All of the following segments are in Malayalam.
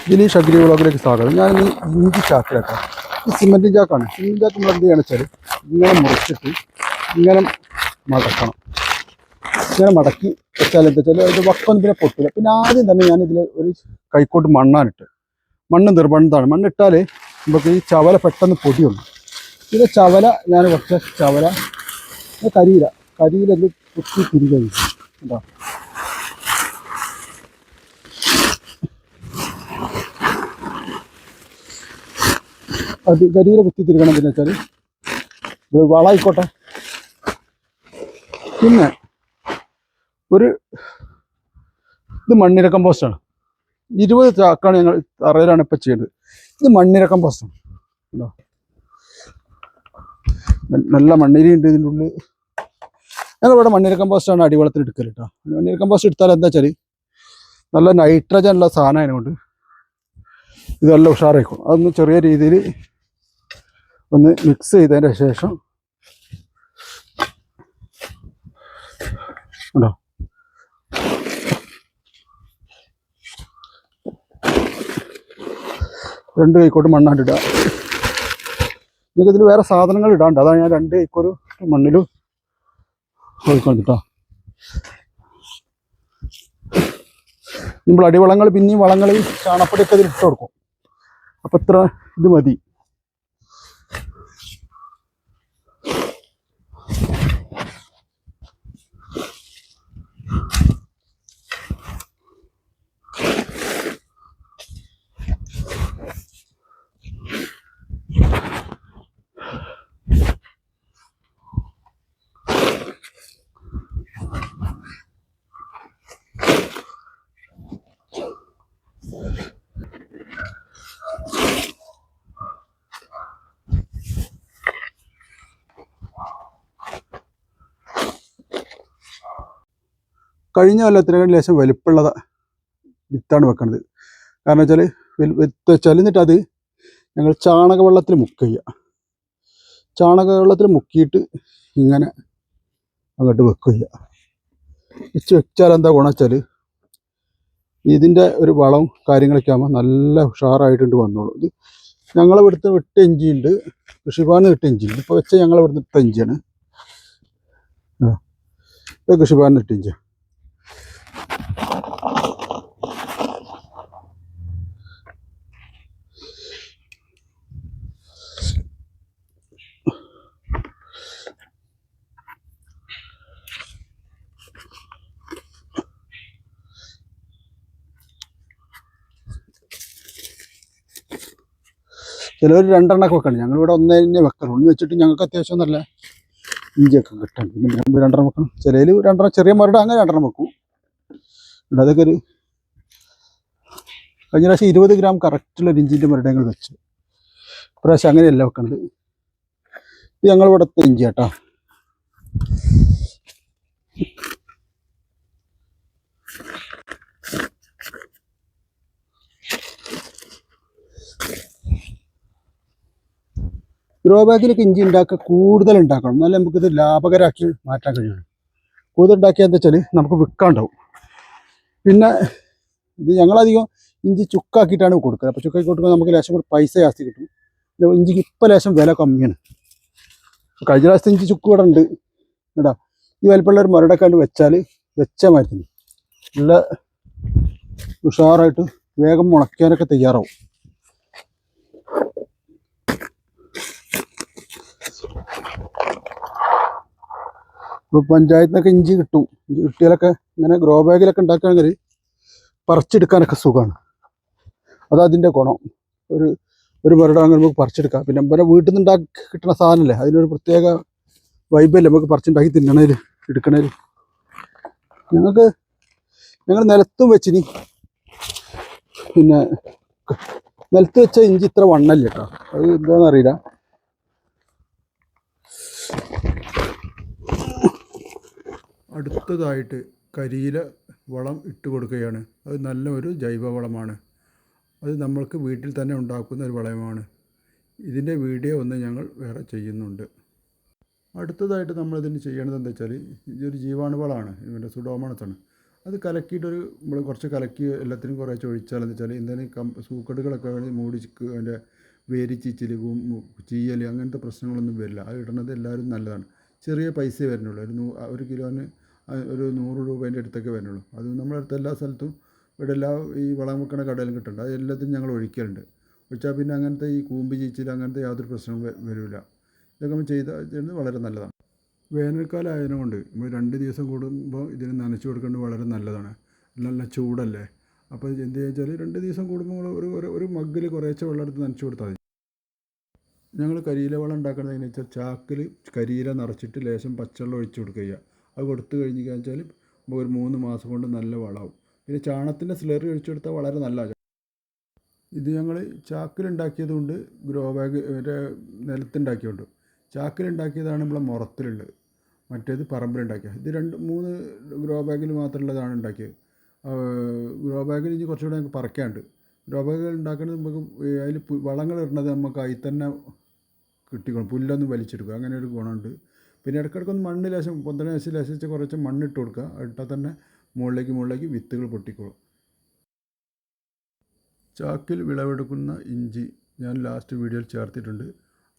ഇതിൽ ഷഗ്രി വ്ളോഗിലേക്ക് സ്വാഗതം. ഞാനിന്ന് ഇഞ്ചി ചാക്കിലാക്കാം. ഈ സിമെൻറ്റ് ചാക്കാണ്. സിമെൻറ്റ് ചാക്ക് നമ്മൾ എന്ത് ചെയ്യണം വെച്ചാൽ ഇങ്ങനെ മുറിച്ചിട്ട് ഇങ്ങനെ മടക്കണം. ഇങ്ങനെ മടക്കി വെച്ചാൽ എന്താ വെച്ചാൽ അത് വക്കൊന്നും പിന്നെ പൊട്ടില്ല. പിന്നെ ആദ്യം തന്നെ ഞാനിതിൽ ഒരു കൈക്കോട്ട് മണ്ണാനിട്ട്, മണ്ണ് നിർബന്ധമാണ്. മണ്ണിട്ടാൽ നമുക്ക് ഈ ചവല പെട്ടെന്ന് പൊടിയുള്ളൂ. ഇത് ചവല ഞാൻ കുറച്ച് ചവല കരിയിലെല്ലാം കുത്തി തിരികെ കേട്ടോ. അത് കരിയില കുത്തി തിരിക്കണം. പിന്നെ വെച്ചാൽ ഇത് വളമായിക്കോട്ടെ. പിന്നെ ഇത് മണ്ണിര കമ്പോസ്റ്റാണ്. 20 ചാക്കാണ് ഞങ്ങൾ തറയിലാണ് ഇപ്പം ചെയ്യുന്നത്. ഇത് മണ്ണിര കമ്പോസ്റ്റാണ്. ഉണ്ടോ, നല്ല മണ്ണിരയുണ്ട് ഇതിൻ്റെ ഉള്ളിൽ. ഞങ്ങളിവിടെ മണ്ണിര കമ്പോസ്റ്റാണ് അടിവളത്തിൽ എടുക്കൽ കേട്ടോ. മണ്ണിര കമ്പോസ്റ്റ് എടുത്താൽ എന്താ വെച്ചാൽ നല്ല നൈട്രജൻ ഉള്ള സാധനം അതിനുകൊണ്ട് ഇതെല്ലാം ഉഷാറായിക്കും. അതൊന്ന് ചെറിയ രീതിയിൽ ഒന്ന് മിക്സ് ചെയ്തതിൻ്റെ ശേഷം ഉണ്ടോ, രണ്ട് കൈക്കോട്ട് മണ്ണാണ്ടിടുക. നിങ്ങൾക്ക് ഇതിൽ വേറെ സാധനങ്ങൾ ഇടാണ്ട്, അതാണ് ഞാൻ 2 കൈക്കോട്ട് മണ്ണിൽ ഒഴിക്കണം കേട്ടോ. നമ്മൾ അടിവളങ്ങൾ പിന്നെയും വളങ്ങൾ ചാണപ്പൊടിയൊക്കെ ഇതിൽ ഇട്ട് കൊടുക്കും. അപ്പം ഇത്ര ഇത് മതി. കഴിഞ്ഞ കൊല്ലത്തിനേക്കാൾ ലേശം വലിപ്പമുള്ള വിത്താണ് വെക്കുന്നത്. കാരണം വെച്ചാൽ വിത്ത് വെച്ചാൽ എന്നിട്ട് അത് ഞങ്ങൾ ചാണകവെള്ളത്തിൽ മുക്കുക. ചാണകവെള്ളത്തിൽ മുക്കിയിട്ട് ഇങ്ങനെ അങ്ങോട്ട് വെക്കുക. വെച്ചാൽ എന്താ ഗുണം വെച്ചാൽ ഇതിൻ്റെ ഒരു വളവും കാര്യങ്ങളൊക്കെ ആകുമ്പോൾ നല്ല ഉഷാറായിട്ടുണ്ട് വന്നോളൂ. ഇത് ഞങ്ങളിവിടുത്തെ വിട്ട ഇഞ്ചിയുണ്ട്, കൃഷിഭവനിൽ വിട്ട ഇഞ്ചിയുണ്ട്. ഇപ്പോൾ വെച്ച ഞങ്ങളിവിടുന്ന് ഇട്ട ഇഞ്ചിയാണ്. ഇത് കൃഷിഭവനിൽ ഇട്ട ഇഞ്ചിയാണ്. ചിലവർ 2 എണ്ണമൊക്കെ വെക്കണം. ഞങ്ങളിവിടെ 1 തന്നെ വെക്കണം. 1 വെച്ചിട്ട് ഞങ്ങൾക്ക് അത്യാവശ്യം നല്ല ഇഞ്ചിയൊക്കെ കിട്ടണം. പിന്നെ 2 എണ്ണം വെക്കണം. ചിലയിൽ 2 എണ്ണം ചെറിയ മരട് അങ്ങനെ 2 എണ്ണം വെക്കും. അതൊക്കെ ഒരു കഴിഞ്ഞ പ്രാവശ്യം 20 ഗ്രാം കറക്റ്റുള്ളൊരു ഇഞ്ചിൻ്റെ മരട് ഞങ്ങൾ വെച്ചു. ഇപ്രാവശ്യം അങ്ങനെയല്ല വെക്കണത്. ഇത് ഞങ്ങളിവിടുത്തെ ഇഞ്ചി കേട്ടോ. ഗ്രോ ബാഗിലൊക്കെ ഇഞ്ചി കൂടുതൽ ഉണ്ടാക്കണം, എന്നാലും നമുക്കിത് ലാഭകരമാക്കി മാറ്റാൻ കഴിയുള്ളൂ. കൂടുതൽ ഉണ്ടാക്കിയാൽ എന്താ വെച്ചാൽ നമുക്ക് വിൽക്കാണ്ടാവും. പിന്നെ ഇത് ഞങ്ങളധികം ഇഞ്ചി ചുക്കാക്കിയിട്ടാണ് കൊടുക്കുക. അപ്പോൾ ചുക്കാക്കി കൊടുക്കുമ്പോൾ നമുക്ക് ലേശം കൂടി പൈസ ജാസ്തി കിട്ടും. ഇഞ്ചിക്ക് ഇപ്പോൾ ലേശം വില കമ്മിയാണ്. കഴിഞ്ഞ പ്രാവശ്യത്തെ ഇഞ്ചി ചുക്ക് ഇവിടെ ഉണ്ട് കേട്ടോ. ഈ വലിപ്പമുള്ള ഒരു മരടൊക്കെ വെച്ചാൽ വെച്ച മാറ്റി നല്ല ഉഷാറായിട്ട് വേഗം മുളയ്ക്കാനൊക്കെ തയ്യാറാവും. ഇപ്പോൾ പഞ്ചായത്തിനൊക്കെ ഇഞ്ചി കിട്ടും. ഇഞ്ചി കിട്ടിയാലൊക്കെ ഇങ്ങനെ ഗ്രോ ബാഗിലൊക്കെ ഉണ്ടാക്കുകയാണെങ്കിൽ പറിച്ചെടുക്കാനൊക്കെ സുഖമാണ്. അതതിൻ്റെ ഗുണം. ഒരു മരട് അങ്ങനെ നമുക്ക് പറിച്ചെടുക്കാം. പിന്നെ നമ്മുടെ വീട്ടിൽ നിന്ന് കിട്ടുന്ന സാധനമല്ലേ, അതിനൊരു പ്രത്യേക വൈബല്ലേ നമുക്ക് പറിച്ചുണ്ടാക്കി തിന്നണേൽ എടുക്കണേൽ. ഞങ്ങൾ നിലത്തും വെച്ചിനി. പിന്നെ നിലത്ത് വെച്ച ഇഞ്ചി ഇത്ര വണ്ണല്ല കേട്ടോ. അത് എന്താണെന്നറിയില്ല. അടുത്തതായിട്ട് കരിയില വളം ഇട്ട് കൊടുക്കുകയാണ്. അത് നല്ലൊരു ജൈവവളമാണ്. അത് നമ്മൾക്ക് വീട്ടിൽ തന്നെ ഉണ്ടാക്കുന്ന ഒരു വളമാണ്. ഇതിൻ്റെ വീഡിയോ ഒന്ന് ഞങ്ങൾ വേറെ ചെയ്യുന്നുണ്ട്. അടുത്തതായിട്ട് നമ്മളിതിന് ചെയ്യേണ്ടത് എന്താ വെച്ചാൽ, ഇതൊരു ജീവാണുവളമാണ്. ഇതിൻ്റെ സുഡോമോണസാണ്. അത് കലക്കിയിട്ടൊരു നമ്മൾ കുറച്ച് കലക്കി എല്ലാത്തിനും കുറേശ്ശെ ഒഴിച്ചാലെന്ന് വെച്ചാൽ എന്തെങ്കിലും സൂക്കേടുകളൊക്കെ മൂടി അതിൻ്റെ വേരിച്ചിച്ചിൽ ചീയൽ അങ്ങനത്തെ പ്രശ്നങ്ങളൊന്നും വരില്ല. അത് ഇടുന്നത് എല്ലാവരും നല്ലതാണ്. ചെറിയ പൈസ വരുന്നുള്ളൂ. ഒരു കിലോന് ഒരു 100 രൂപേൻ്റെ അടുത്തൊക്കെ വരുന്നുള്ളൂ. അത് നമ്മുടെ അടുത്ത് എല്ലാ സ്ഥലത്തും ഇവിടെ എല്ലാ ഈ വളം വെക്കണ കടയിലും കിട്ടുന്നുണ്ട്. അത് എല്ലാത്തിനും ഞങ്ങൾ ഒഴിക്കലുണ്ട്. ഒഴിച്ചാൽ പിന്നെ അങ്ങനത്തെ ഈ കൂമ്പ് ചീച്ചിൽ അങ്ങനത്തെ യാതൊരു പ്രശ്നവും വരില്ല. ഇതൊക്കെ നമ്മൾ ചെയ്യുന്നത് വളരെ നല്ലതാണ്. വേനൽക്കാലം ആയതിനുകൊണ്ട് നമ്മൾ 2 ദിവസം കൂടുമ്പോൾ ഇതിന് നനച്ച് കൊടുക്കേണ്ടത് വളരെ നല്ലതാണ്. നല്ല ചൂടല്ലേ. അപ്പോൾ എന്ത് വെച്ചാൽ 2 ദിവസം കൂടുമ്പോൾ ഒരു മഗ്ഗിൽ കുറേശ്ശെ വെള്ളം എടുത്ത് നനച്ച് കൊടുത്താൽ മതി. ഞങ്ങൾ കരിയില വളം ഉണ്ടാക്കുന്നത് എങ്ങനെയാണെന്ന് വെച്ചാൽ ചാക്കിൽ കരിയില നിറച്ചിട്ട് ലേശം പച്ചവെള്ളം ഒഴിച്ച് കൊടുക്കുക. അത് കൊടുത്തു കഴിഞ്ഞ് വെച്ചാൽ ഒരു 3 മാസം കൊണ്ട് നല്ല വളമാവും. പിന്നെ ചാണകത്തിൻ്റെ സ്ലറി ഒഴിച്ചു കൊടുത്താൽ വളരെ നല്ലതാണ്. ഇത് ഞങ്ങൾ ചാക്കിലുണ്ടാക്കിയത് കൊണ്ട് ഗ്രോ ബാഗ് നിലത്തുണ്ടാക്കിയുണ്ട്. ചാക്കിലുണ്ടാക്കിയതാണ് നമ്മളെ മുറത്തിലുള്ളത്. മറ്റേത് പറമ്പിലുണ്ടാക്കിയത്. ഇത് 2-3 ഗ്രോ ബാഗിൽ മാത്രമുള്ളതാണ് ഉണ്ടാക്കിയത്. ഗ്രോ ബാഗിൽ ഇനി കുറച്ചുകൂടെ ഞങ്ങൾക്ക് പറക്കാനുണ്ട്. ഗ്രോ ബാഗുകൾ ഉണ്ടാക്കുന്നത് നമുക്ക് അതിൽ വളങ്ങൾ ഇടുന്നത് നമുക്ക് അതിൽ തന്നെ കിട്ടിക്കോളും. പുല്ലൊന്നും വലിച്ചെടുക്കുക, അങ്ങനെ ഒരു ഗുണമുണ്ട്. പിന്നെ ഇടയ്ക്കിടയ്ക്കൊന്ന് മണ്ണ് ലേശിച്ച് കുറച്ച് മണ്ണിട്ട് കൊടുക്കുക. ഇട്ടാൽ തന്നെ മുകളിലേക്ക് വിത്തുകൾ പൊട്ടിക്കോളും. ചാക്കിൽ വിളവെടുക്കുന്ന ഇഞ്ചി ഞാൻ ലാസ്റ്റ് വീഡിയോയിൽ ചേർത്തിട്ടുണ്ട്.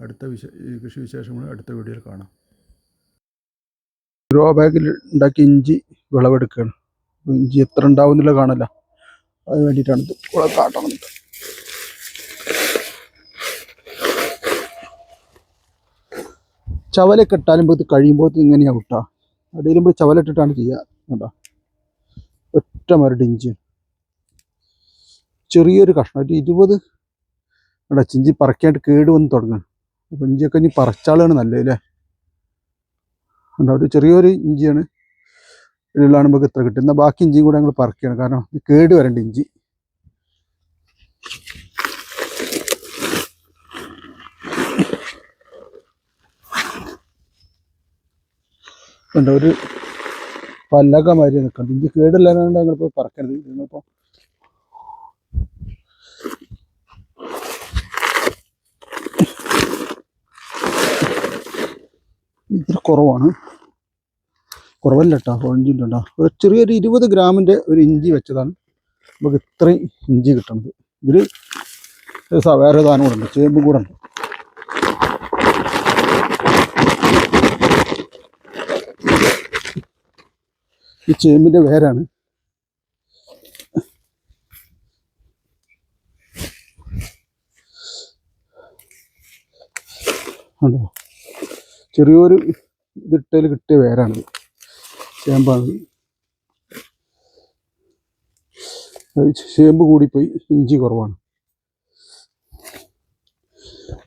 അടുത്ത കൃഷി വിശേഷങ്ങൾ അടുത്ത വീഡിയോയിൽ കാണാം. ഗ്രോ ബാഗിൽ ഉണ്ടാക്കി ഇഞ്ചി വിളവെടുക്കുകയാണ്. ഇഞ്ചി എത്ര ഉണ്ടാവും എന്നുള്ള കാണല്ല, അത് വേണ്ടിയിട്ടാണ് ഇത് കാട്ടണം. ചവലൊക്കെ ഇട്ടാലും ഇത് കഴിയുമ്പോൾ ഇങ്ങനെയാണ് കിട്ടുക. അടിയിലുമ്പോൾ ചവലിട്ടിട്ടാണ് ചെയ്യുക. കേട്ടോ, ഒറ്റ മരട് ഇഞ്ചിയാണ്. ചെറിയൊരു കഷ്ണം, ഒരു 20 ഇവിടെ ഇഞ്ചി പറിക്കാനായിട്ട് കേട് വന്ന് തുടങ്ങണം. അപ്പോൾ ഇഞ്ചിയൊക്കെ ഇനി പറിച്ചാളാണ് നല്ലത് അല്ലേ. ഉണ്ടോ, ഒരു ചെറിയൊരു ഇഞ്ചിയാണ് ഇതിലാണ് നമുക്ക് ഇത്ര കിട്ടും. എന്നാൽ ബാക്കി ഇഞ്ചിയും കൂടെ ഞങ്ങൾ പറിക്കുകയാണ്. കാരണം ഇത് കേട് വരേണ്ട ഇഞ്ചി. ഉണ്ടോ, ഒരു പല്ലക മാതിരി നിൽക്കുന്നുണ്ട്. ഇഞ്ചി കേടില്ലാണ്ട് ഞങ്ങളിപ്പോൾ പറക്കരുത്. നിങ്ങളിപ്പോൾ ഇത്ര കുറവല്ല കേട്ടോ. ഇഞ്ചി ഉണ്ടോ, ഒരു ചെറിയൊരു 20 ഗ്രാമിൻ്റെ ഒരു ഇഞ്ചി വെച്ചതാണ് നമുക്ക് ഇത്രയും ഇഞ്ചി കിട്ടുന്നത്. ഇതിൽ വേറെ സാധനം കൂടെ ഉണ്ട്, ചേമ്പും കൂടെ ഉണ്ട്. ഈ ചേമ്പിൻ്റെ വേരാണ്. ഉണ്ടോ, ചെറിയൊരു ഇതിട്ടയിൽ കിട്ടിയ വേരാണിത്, ചേമ്പാണ്. ചേമ്പ് കൂടിപ്പോയി, ഇഞ്ചി കുറവാണ്.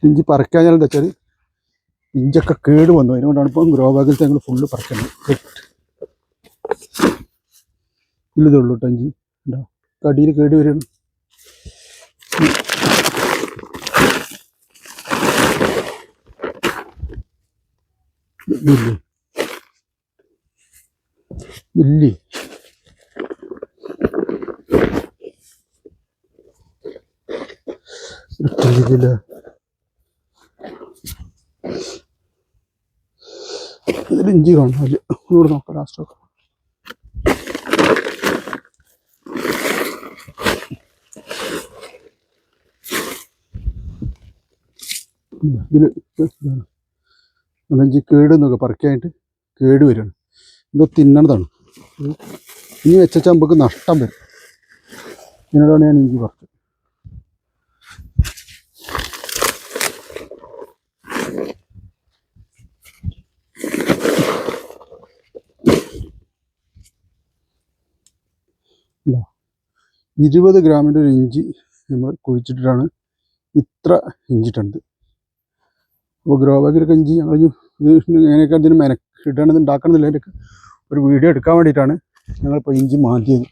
ഇഞ്ചി പറിക്കാഞ്ഞാൽ എന്താ വെച്ചാൽ ഇഞ്ചൊക്കെ കേട് വന്നു. അതിനുകൊണ്ടാണ് ഇപ്പം ഗ്രോ ബാഗിലത്തെ ഞങ്ങൾ ഫുള്ള് പറിക്കുന്നത്. ഇതുള്ളൂ കേട്ടോ ഇഞ്ചി. ഉണ്ടോ, കടിയിൽ കേട് വരികയാണ്. ഇല്ലേ ഇതിൽ ഇഞ്ചി കാണും. ഒന്നുകൂടെ നോക്കാം ലാസ്റ്റ് നോക്കാം. ഇതിൽ ഇഞ്ചി കേടെന്നൊക്കെ പറിക്കാനായിട്ട് കേട് വരികയാണ്. ഇത് തിന്നണതാണ്. ഇനി വെച്ചാൽ നമുക്ക് നഷ്ടം വരും. ഇതിനോടാണ് ഞാൻ ഇഞ്ചി പറിച്ചത്. ഇല്ല, 20 ഗ്രാമിൻ്റെ ഒരു ഇഞ്ചി നമ്മൾ കുഴിച്ചിട്ടിട്ടാണ് ഇത്ര ഇഞ്ചിട്ടുണ്ട്. അപ്പോൾ ഗ്രോ ബാഗിലൊക്കെ ഇഞ്ചി ഞങ്ങൾ ഇത് എങ്ങനെയൊക്കെ ഇതിന് മെനക്കിടണമെന്ന് ഉണ്ടാക്കണമെന്നില്ല. ഒരു വീഡിയോ എടുക്കാൻ വേണ്ടിയിട്ടാണ് ഞങ്ങളിപ്പോൾ ഇഞ്ചി മാറ്റിയത്.